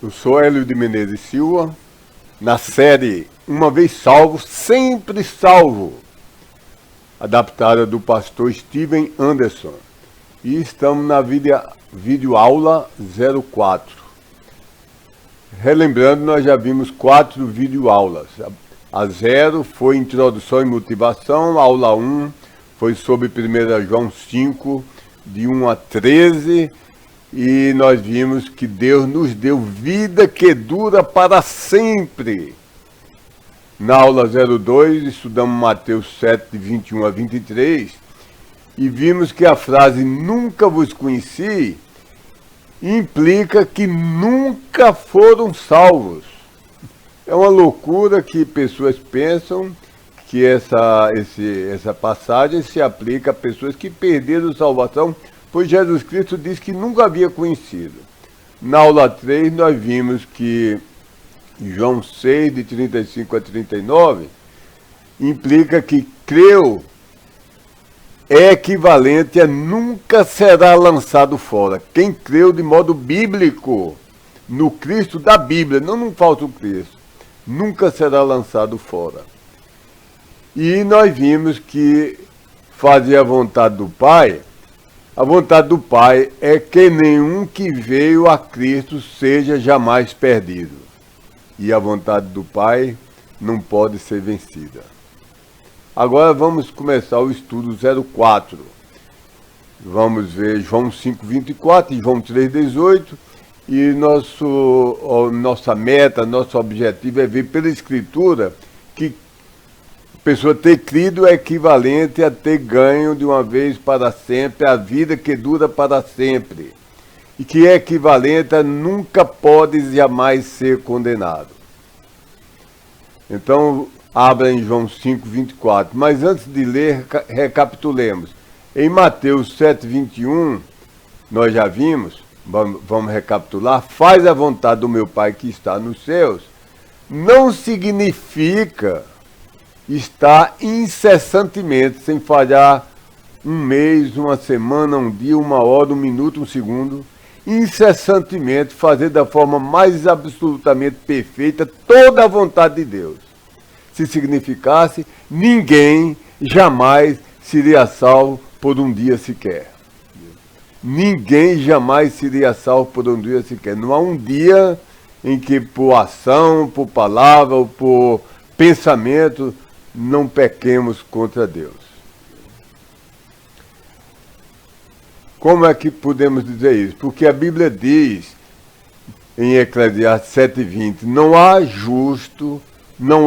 Eu sou Hélio de Menezes Silva, na série Uma Vez Salvo, Sempre Salvo, adaptada do pastor Steven Anderson. E estamos na videoaula 04. Relembrando, nós já vimos 4 videoaulas. A 0 foi Introdução e Motivação, a aula 1 foi sobre 1 João 5, de 1 a 13, e nós vimos que Deus nos deu vida que dura para sempre. Na aula 02, estudamos Mateus 7, de 21 a 23, e vimos que a frase "nunca vos conheci" implica que nunca foram salvos. É uma loucura que pessoas pensam que essa passagem se aplica a pessoas que perderam salvação, pois Jesus Cristo disse que nunca havia conhecido. Na aula 3, nós vimos que João 6, de 35 a 39, implica que creu é equivalente a nunca será lançado fora. Quem creu de modo bíblico no Cristo da Bíblia, não num falso Cristo, nunca será lançado fora. E nós vimos que fazer a vontade do Pai é que nenhum que veio a Cristo seja jamais perdido. E a vontade do Pai não pode ser vencida. Agora vamos começar o estudo 04. Vamos ver João 5:24 e João 3:18. E nossa meta, nosso objetivo é ver pela Escritura que a pessoa ter crido é equivalente a ter ganho de uma vez para sempre a vida que dura para sempre. E que é equivalente a nunca pode jamais ser condenado. Então, abra em João 5:24. Mas antes de ler, recapitulemos. Em Mateus 7:21, nós já vimos, vamos recapitular, faz a vontade do meu Pai que está nos céus, não significa estar incessantemente, sem falhar um mês, uma semana, um dia, uma hora, um minuto, um segundo, incessantemente fazer da forma mais absolutamente perfeita toda a vontade de Deus. Se significasse, ninguém jamais seria salvo por um dia sequer. Ninguém jamais seria salvo por um dia sequer. Não há um dia em que por ação, por palavra ou por pensamento não pequemos contra Deus. Como é que podemos dizer isso? Porque a Bíblia diz, em Eclesiastes 7:20, não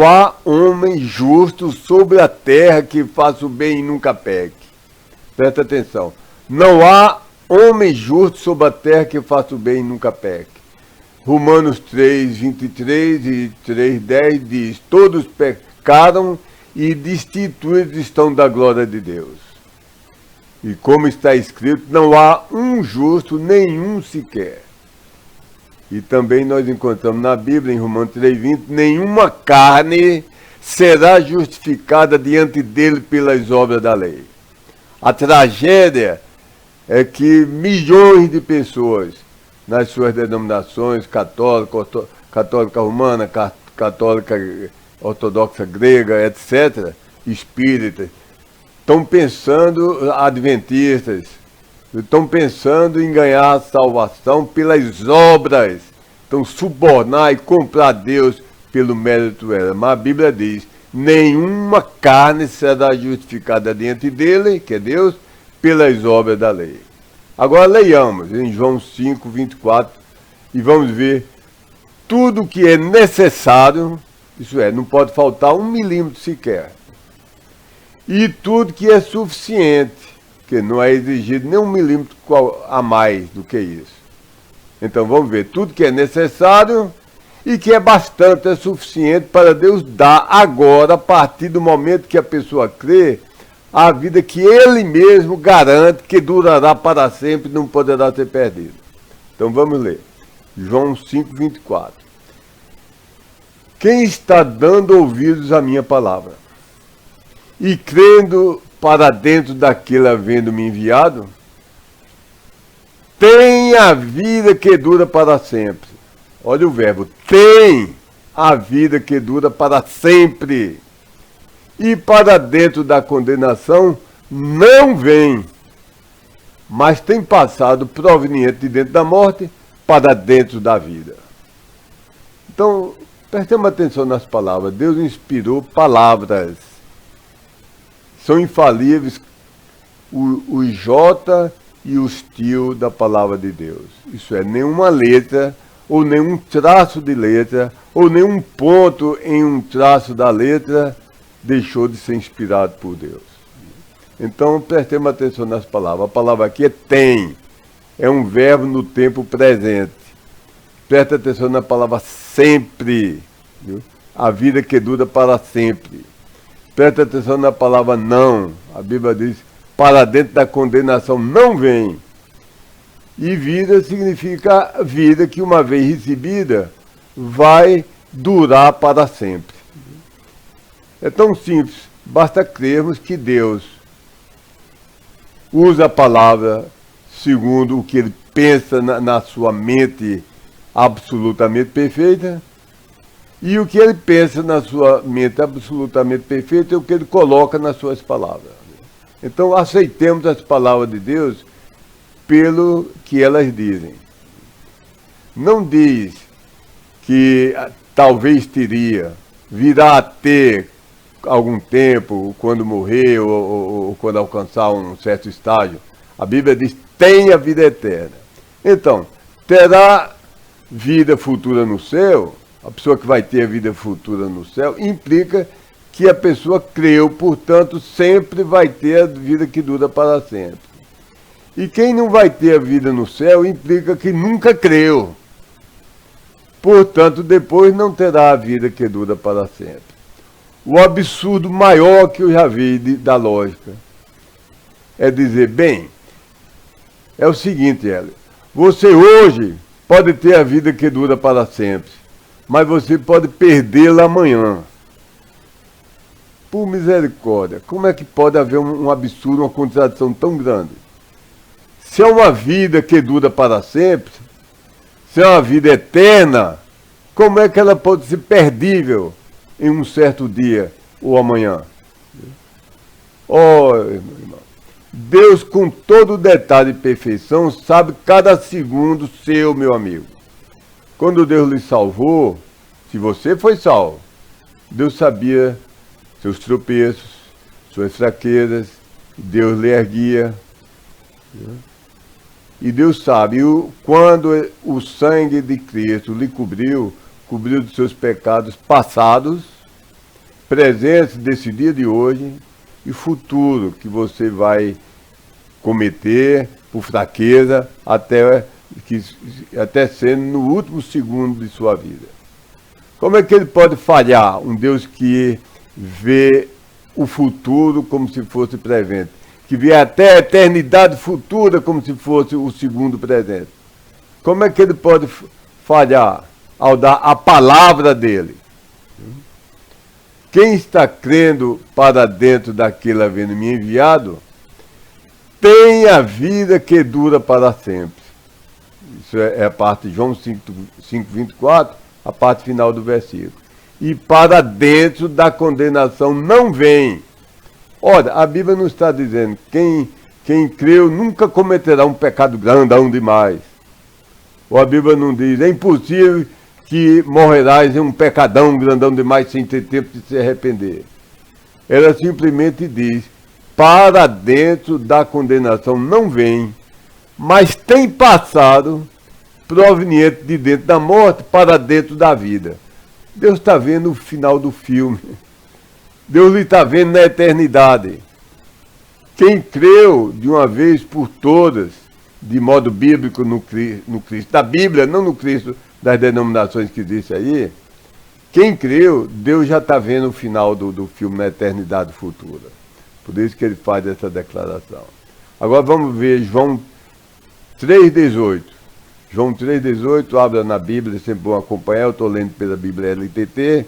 há homem justo sobre a terra que faça o bem e nunca peque. Presta atenção. Não há homem justo sobre a terra que faça o bem e nunca peque. Romanos 3:23 e 3:10 diz, todos pecaram e destituídos estão da glória de Deus. E como está escrito, não há um justo, nenhum sequer. E também nós encontramos na Bíblia, em Romanos 3:20, nenhuma carne será justificada diante dele pelas obras da lei. A tragédia é que milhões de pessoas, nas suas denominações, católica romana, católica ortodoxa grega, etc., espíritas, estão pensando, adventistas, estão pensando em ganhar salvação pelas obras, estão subornar e comprar Deus pelo mérito dela. Mas a Bíblia diz, nenhuma carne será justificada diante dele, que é Deus, pelas obras da lei. Agora leiamos em João 5:24 e vamos ver tudo que é necessário, isso é, não pode faltar 1 milímetro sequer, e tudo que é suficiente, que não é exigido nem 1 milímetro a mais do que isso. Então vamos ver tudo que é necessário e que é bastante, é suficiente para Deus dar agora, a partir do momento que a pessoa crê, a vida que Ele mesmo garante que durará para sempre e não poderá ser perdida. Então vamos ler. João 5:24. Quem está dando ouvidos à minha palavra e crendo para dentro daquele havendo-me enviado, tem a vida que dura para sempre. Olha o verbo, tem a vida que dura para sempre. E para dentro da condenação não vem, mas tem passado proveniente de dentro da morte para dentro da vida. Então, prestemos atenção nas palavras. Deus inspirou palavras. São infalíveis os J e os tio da palavra de Deus. Isso é, nenhuma letra, ou nenhum traço de letra, ou nenhum ponto em um traço da letra deixou de ser inspirado por Deus. Então, prestemos atenção nas palavras. A palavra aqui é tem. É um verbo no tempo presente. Presta atenção na palavra sempre. Viu? A vida que dura para sempre. Presta atenção na palavra não. A Bíblia diz, para dentro da condenação não vem. E vida significa vida que uma vez recebida vai durar para sempre. É tão simples, basta crermos que Deus usa a palavra segundo o que ele pensa na sua mente absolutamente perfeita, e o que ele pensa na sua mente absolutamente perfeita é o que ele coloca nas suas palavras. Então aceitemos as palavras de Deus pelo que elas dizem. Não diz que talvez teria, virá a ter algum tempo, quando morrer ou quando alcançar um certo estágio. A Bíblia diz, tem a vida eterna. Então, terá vida futura no céu, a pessoa que vai ter a vida futura no céu, implica que a pessoa creu, portanto, sempre vai ter a vida que dura para sempre. E quem não vai ter a vida no céu, implica que nunca creu. Portanto, depois não terá a vida que dura para sempre. O absurdo maior que eu já vi da lógica é dizer, bem, é o seguinte, Hélio, você hoje pode ter a vida que dura para sempre, mas você pode perdê-la amanhã. Por misericórdia, como é que pode haver um absurdo, uma contradição tão grande? Se é uma vida que dura para sempre, se é uma vida eterna, como é que ela pode ser perdível em um certo dia ou amanhã? Oh, irmão, Deus, com todo detalhe e perfeição, sabe cada segundo seu, meu amigo. Quando Deus lhe salvou, se você foi salvo, Deus sabia seus tropeços, suas fraquezas, Deus lhe erguia. E Deus sabe, quando o sangue de Cristo lhe cobriu dos seus pecados passados, presentes desse dia de hoje e futuro que você vai cometer por fraqueza até sendo no último segundo de sua vida. Como é que ele pode falhar? Um Deus que vê o futuro como se fosse presente, que vê até a eternidade futura como se fosse o segundo presente. Como é que ele pode falhar ao dar a palavra dele? Quem está crendo para dentro daquele havendo me enviado, tem a vida que dura para sempre. Isso é a parte de João 5:24, a parte final do versículo. E para dentro da condenação não vem. Olha, a Bíblia não está dizendo quem creu nunca cometerá um pecado grandão demais. Ou a Bíblia não diz, é impossível que morrerás em um pecadão grandão demais sem ter tempo de se arrepender. Ela simplesmente diz, para dentro da condenação não vem, mas tem passado proveniente de dentro da morte para dentro da vida. Deus está vendo o final do filme. Deus lhe está vendo na eternidade. Quem creu de uma vez por todas, de modo bíblico no Cristo, da Bíblia, não no Cristo das denominações que disse aí, quem creu, Deus já está vendo o final do filme na eternidade futura. Por isso que ele faz essa declaração. Agora vamos ver João 3,18. João 3,18, abra na Bíblia, é sempre bom acompanhar. Eu estou lendo pela Bíblia LTT,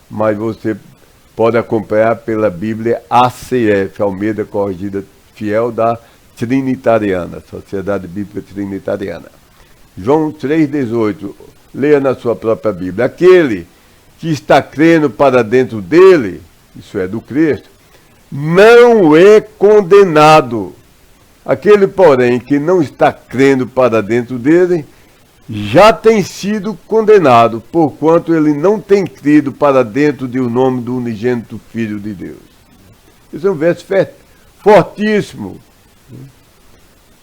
mas você pode acompanhar pela Bíblia ACF, Almeida Corrigida Fiel da Trinitariana, Sociedade Bíblica Trinitariana. João 3,18. leia na sua própria Bíblia. Aquele que está crendo para dentro dele, isso é, do Cristo, não é condenado. Aquele, porém, que não está crendo para dentro dele, já tem sido condenado, porquanto ele não tem crido para dentro do nome do unigênito Filho de Deus. Esse é um verso fortíssimo.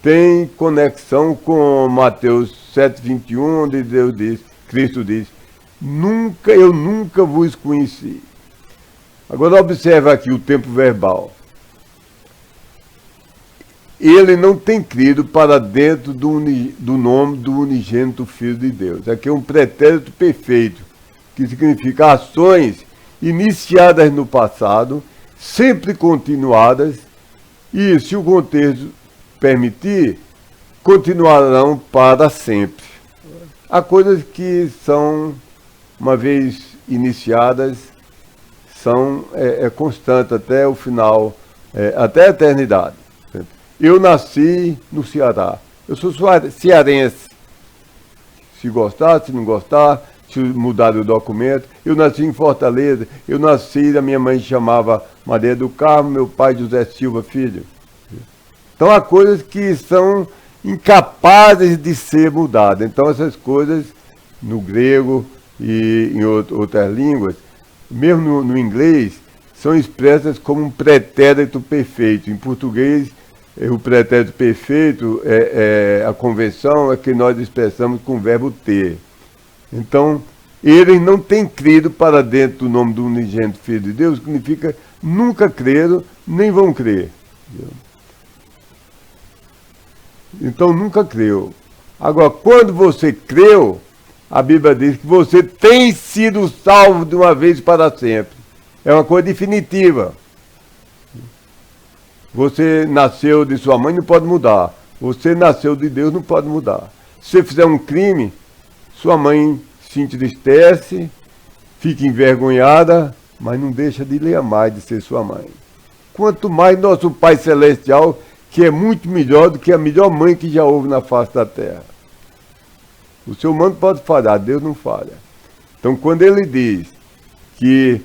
Tem conexão com Mateus 7,21, onde Deus diz, Cristo diz, eu nunca vos conheci. Agora observa aqui o tempo verbal. Ele não tem crido para dentro do nome do unigênito Filho de Deus. Aqui é um pretérito perfeito, que significa ações iniciadas no passado, sempre continuadas, e, se o contexto permitir, continuarão para sempre. Há coisas que são, uma vez iniciadas, são constantes até o final, até a eternidade. Eu nasci no Ceará. Eu sou cearense. Se gostar, se não gostar, se mudar o documento. Eu nasci em Fortaleza. Eu nasci, a minha mãe chamava Maria do Carmo, meu pai José Silva Filho. Então há coisas que são incapazes de ser mudadas. Então essas coisas, no grego e em outras línguas, mesmo no inglês, são expressas como um pretérito perfeito. Em português, o pretérito perfeito, a convenção é que nós expressamos com o verbo ter. Então, eles não têm crido para dentro do nome do unigênito Filho de Deus, significa nunca creram, nem vão crer. Então, nunca creu. Agora, quando você creu, a Bíblia diz que você tem sido salvo de uma vez para sempre. É uma coisa definitiva. Você nasceu de sua mãe, não pode mudar. Você nasceu de Deus, não pode mudar. Se você fizer um crime, sua mãe se entristece, fica envergonhada, mas não deixa de lhe amar, de ser sua mãe. Quanto mais nosso Pai Celestial, que é muito melhor do que a melhor mãe que já houve na face da terra. O ser humano pode falhar, Deus não falha. Então, quando ele diz que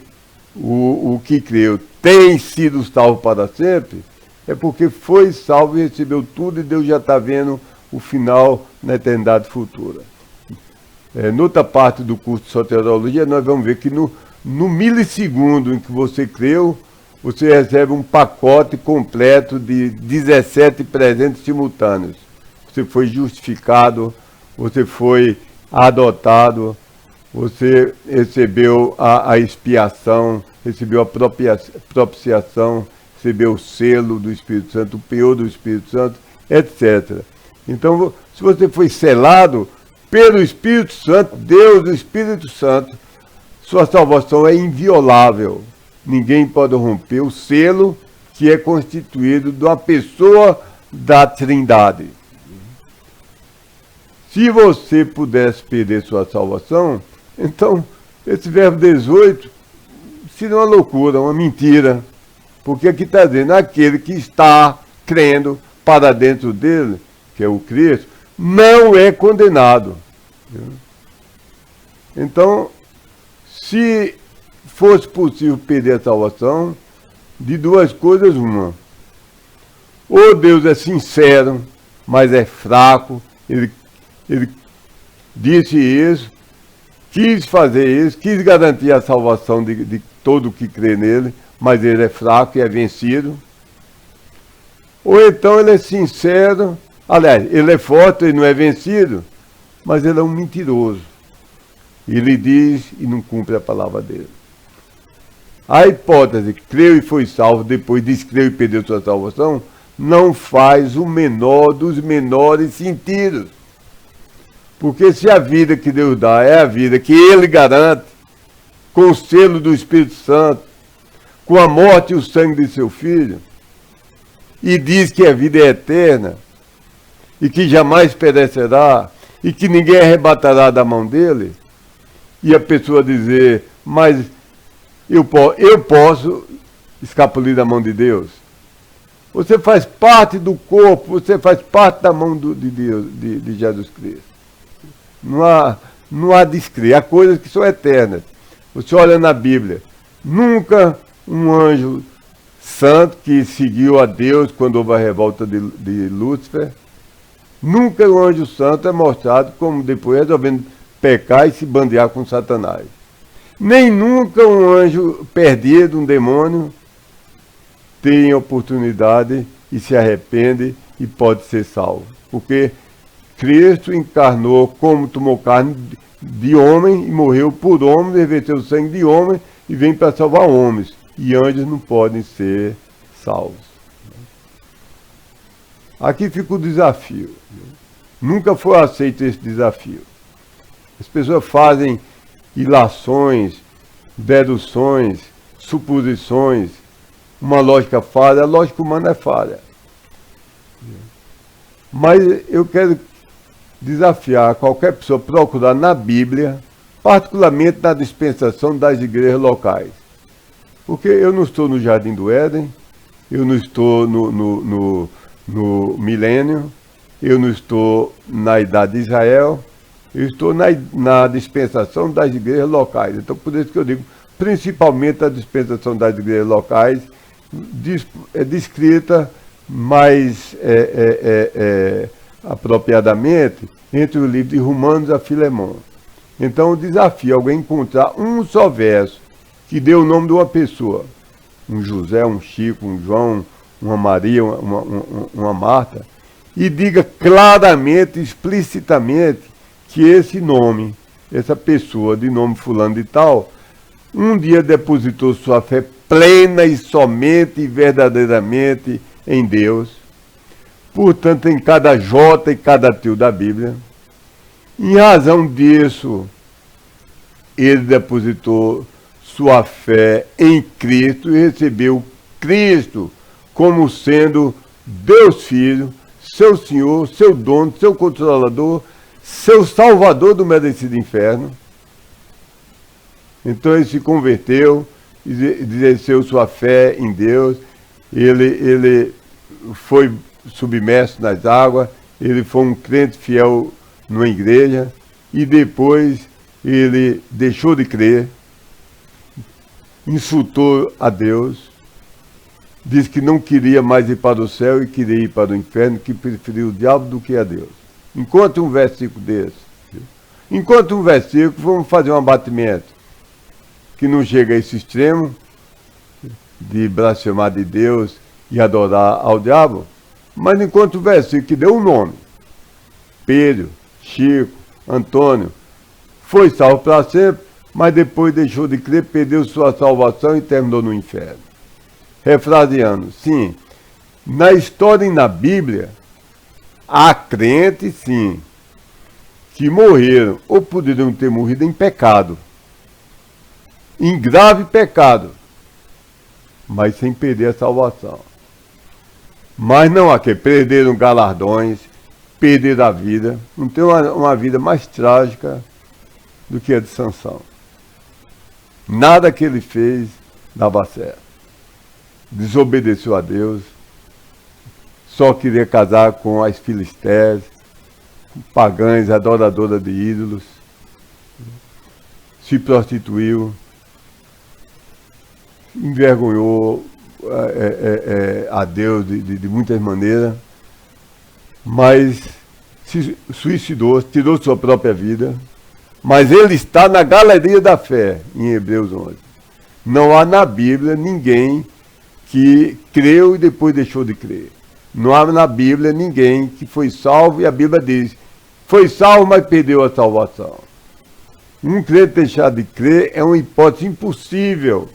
o que creu tem sido salvo para sempre, é porque foi salvo e recebeu tudo, e Deus já está vendo o final na eternidade futura. Noutra parte do curso de soteriologia, nós vamos ver que no milissegundo em que você creu, você recebe um pacote completo de 17 presentes simultâneos. Você foi justificado, você foi adotado, você recebeu a expiação, recebeu a propiciação, recebeu o selo do Espírito Santo, o penhor do Espírito Santo, etc. Então, se você foi selado pelo Espírito Santo, Deus, o Espírito Santo, sua salvação é inviolável. Ninguém pode romper o selo que é constituído de uma pessoa da Trindade. Se você pudesse perder sua salvação, então esse verbo 18 seria uma loucura, uma mentira. Porque aqui está dizendo, aquele que está crendo para dentro dele, que é o Cristo, não é condenado. Então, se fosse possível perder a salvação, de duas coisas uma. Ou Deus é sincero, mas é fraco, ele disse isso, quis fazer isso, quis garantir a salvação de todo que crê nele, mas ele é fraco e é vencido. Ou então ele é sincero, aliás, ele é forte e não é vencido, mas ele é um mentiroso. Ele diz e não cumpre a palavra dele. A hipótese, creu e foi salvo, depois descreu e perdeu sua salvação, não faz o menor dos menores sentidos. Porque se a vida que Deus dá é a vida que Ele garante, com o selo do Espírito Santo, com a morte e o sangue de seu Filho, e diz que a vida é eterna, e que jamais perecerá, e que ninguém arrebatará da mão dele, e a pessoa dizer, mas eu posso escapulir da mão de Deus. Você faz parte do corpo, você faz parte da mão de Deus, de Jesus Cristo. Não não há descrer. Há coisas que são eternas. Você olha na Bíblia, nunca um anjo santo que seguiu a Deus quando houve a revolta de Lúcifer, nunca um anjo santo é mostrado como depois resolvendo pecar e se bandear com Satanás. Nem nunca um anjo perdido, um demônio, tem oportunidade e se arrepende e pode ser salvo. Porque Cristo encarnou como tomou carne de homem e morreu por homem, reverteu o sangue de homem e vem para salvar homens. E anjos não podem ser salvos. Aqui fica o desafio. Nunca foi aceito esse desafio. As pessoas fazem ilações, deduções, suposições, uma lógica falha. A lógica humana é falha. Mas eu quero desafiar qualquer pessoa a procurar na Bíblia, particularmente na dispensação das igrejas locais. Porque eu não estou no Jardim do Éden, eu não estou no milênio, eu não estou na idade de Israel, eu estou na dispensação das igrejas locais. Então, por isso que eu digo, principalmente a dispensação das igrejas locais, é descrita mais apropriadamente entre o livro de Romanos a Filemão. Então, o desafio é alguém encontrar um só verso que dê o nome de uma pessoa, um José, um Chico, um João, uma Maria, uma Marta, e diga claramente, explicitamente, que esse nome, essa pessoa de nome fulano de tal, um dia depositou sua fé plena e somente e verdadeiramente em Deus. Portanto, em cada J e cada tio da Bíblia, em razão disso, ele depositou sua fé em Cristo e recebeu Cristo como sendo Deus Filho, seu Senhor, seu dono, seu controlador, seu salvador do merecido inferno. Então ele se converteu, exerceu sua fé em Deus, ele foi submerso nas águas, ele foi um crente fiel numa igreja e depois ele deixou de crer, insultou a Deus, disse que não queria mais ir para o céu e queria ir para o inferno, que preferiu o diabo do que a Deus. Encontre um versículo desse. Encontre um versículo, vamos fazer um abatimento que não chega a esse extremo de blasfemar de Deus e adorar ao diabo, mas encontre um versículo que deu um nome. Pedro, Chico, Antônio, foi salvo para sempre, mas depois deixou de crer, perdeu sua salvação e terminou no inferno. Refraseando, sim, na história e na Bíblia, há crentes, sim, que morreram ou poderiam ter morrido em pecado, em grave pecado, mas sem perder a salvação. Mas não há que perderam galardões, perderam a vida. Não tem uma vida mais trágica do que a de Sansão. Nada que ele fez dava certo. Desobedeceu a Deus, só queria casar com as filisteias, pagãs, adoradoras de ídolos, se prostituiu, envergonhou a Deus de muitas maneiras, mas se suicidou, tirou sua própria vida, mas ele está na galeria da fé, em Hebreus 11. Não há na Bíblia ninguém que creu e depois deixou de crer. Não há na Bíblia ninguém que foi salvo e a Bíblia diz, foi salvo, mas perdeu a salvação. Um crente deixar de crer é uma hipótese impossível.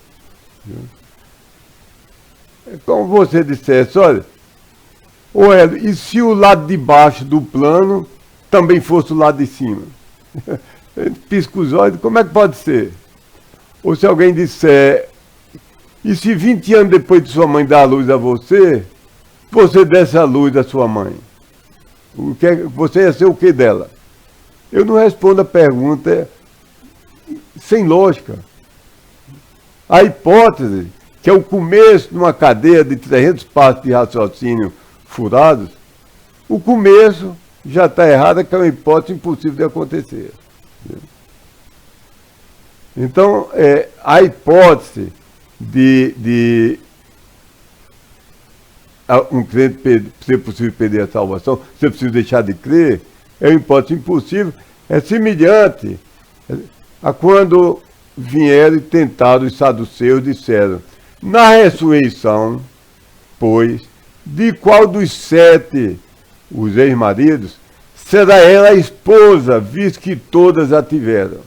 É como você dissesse, olha, Hélio, e se o lado de baixo do plano também fosse o lado de cima? Pisca os olhos, como é que pode ser? Ou se alguém disser, e se 20 anos depois de sua mãe dar a luz a você, você desse a luz à sua mãe? Você ia ser o que dela? Eu não respondo a pergunta sem lógica. A hipótese, que é o começo de uma cadeia de 300 passos de raciocínio furados, o começo já está errado, que é uma hipótese impossível de acontecer. Então, a hipótese de um crente ser possível perder a salvação, ser possível deixar de crer, é uma hipótese impossível, é semelhante a quando vieram e tentaram os saduceus, disseram: na ressurreição, pois, de qual dos 7, os ex-maridos, será ela a esposa, visto que todas a tiveram?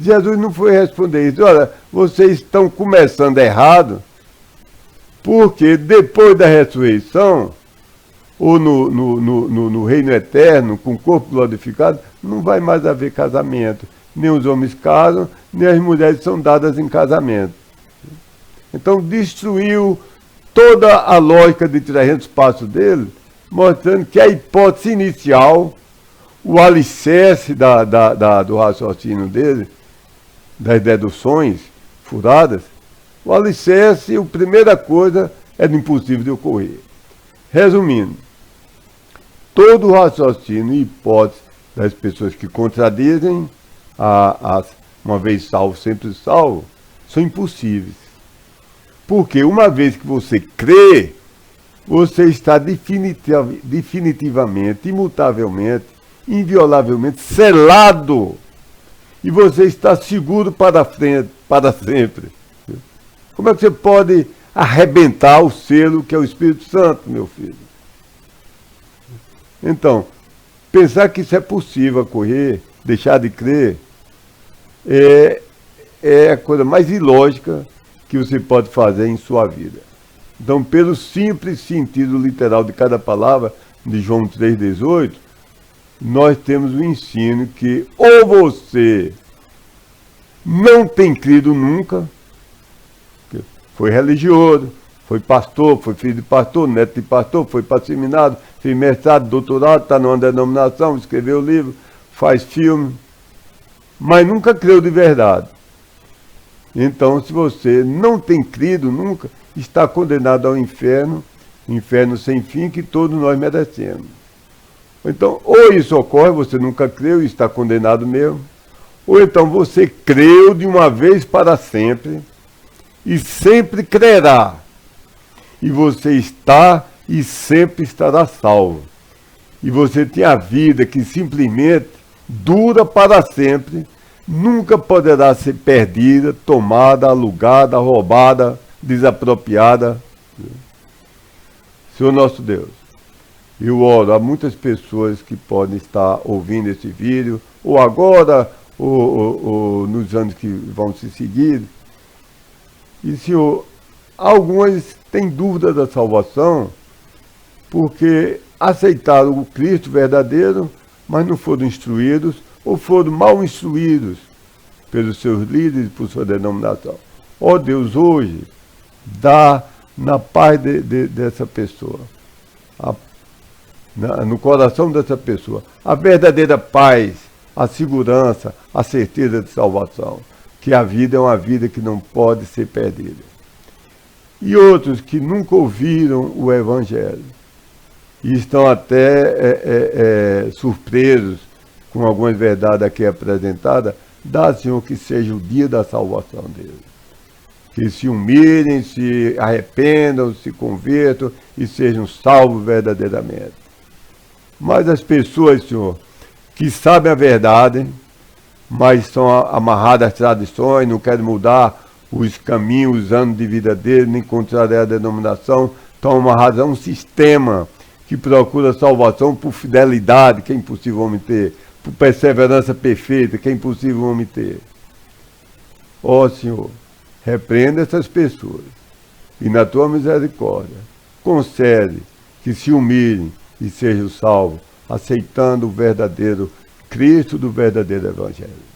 Jesus não foi responder isso. Olha, vocês estão começando errado, porque depois da ressurreição, ou no reino eterno, com o corpo glorificado, não vai mais haver casamento. Nem os homens casam, nem as mulheres são dadas em casamento. Então destruiu toda a lógica de 300 passos dele, mostrando que a hipótese inicial, o alicerce do raciocínio dele, das deduções furadas, o alicerce, a primeira coisa, é impossível de ocorrer. Resumindo, todo o raciocínio e hipótese das pessoas que contradizem uma vez salvo, sempre salvo, são impossíveis. Porque uma vez que você crê, você está definitivamente, imutavelmente, inviolavelmente selado. E você está seguro para frente, para sempre. Como é que você pode arrebentar o selo que é o Espírito Santo, meu filho? Então, pensar que isso é possível ocorrer, deixar de crer, é a coisa mais ilógica que você pode fazer em sua vida. Então, pelo simples sentido literal de cada palavra, de João 3,18, nós temos o ensino que ou você não tem crido nunca, foi religioso, foi pastor, foi filho de pastor, neto de pastor, foi para seminário, fez mestrado, doutorado, está numa denominação, escreveu livro, faz filme, mas nunca creu de verdade. Então, se você não tem crido nunca, está condenado ao inferno, inferno sem fim, que todos nós merecemos. Então, ou isso ocorre, você nunca creu e está condenado mesmo, ou então você creu de uma vez para sempre e sempre crerá. E você está e sempre estará salvo. E você tem a vida que simplesmente dura para sempre, nunca poderá ser perdida, tomada, alugada, roubada, desapropriada. Senhor nosso Deus, eu oro a muitas pessoas que podem estar ouvindo esse vídeo, ou agora, ou nos anos que vão se seguir. E, Senhor, algumas têm dúvida da salvação, porque aceitaram o Cristo verdadeiro, mas não foram instruídos, ou foram mal instruídos pelos seus líderes, por sua denominação. Ó Deus, hoje, dá na paz dessa pessoa, no coração dessa pessoa, a verdadeira paz, a segurança, a certeza de salvação, que a vida é uma vida que não pode ser perdida. E outros que nunca ouviram o Evangelho e estão até surpresos com algumas verdades aqui apresentadas, dá, Senhor, que seja o dia da salvação deles. Que se humilhem, se arrependam, se convertam e sejam salvos verdadeiramente. Mas as pessoas, Senhor, que sabem a verdade, mas são amarradas às tradições, não querem mudar os caminhos, os anos de vida deles, nem contrariar a denominação, estão amarrados a um sistema que procura salvação por fidelidade, que é impossível o homem ter, por perseverança perfeita, que é impossível o homem ter. Ó Senhor, repreenda essas pessoas e na tua misericórdia concede que se humilhem e sejam salvos, aceitando o verdadeiro Cristo do verdadeiro Evangelho.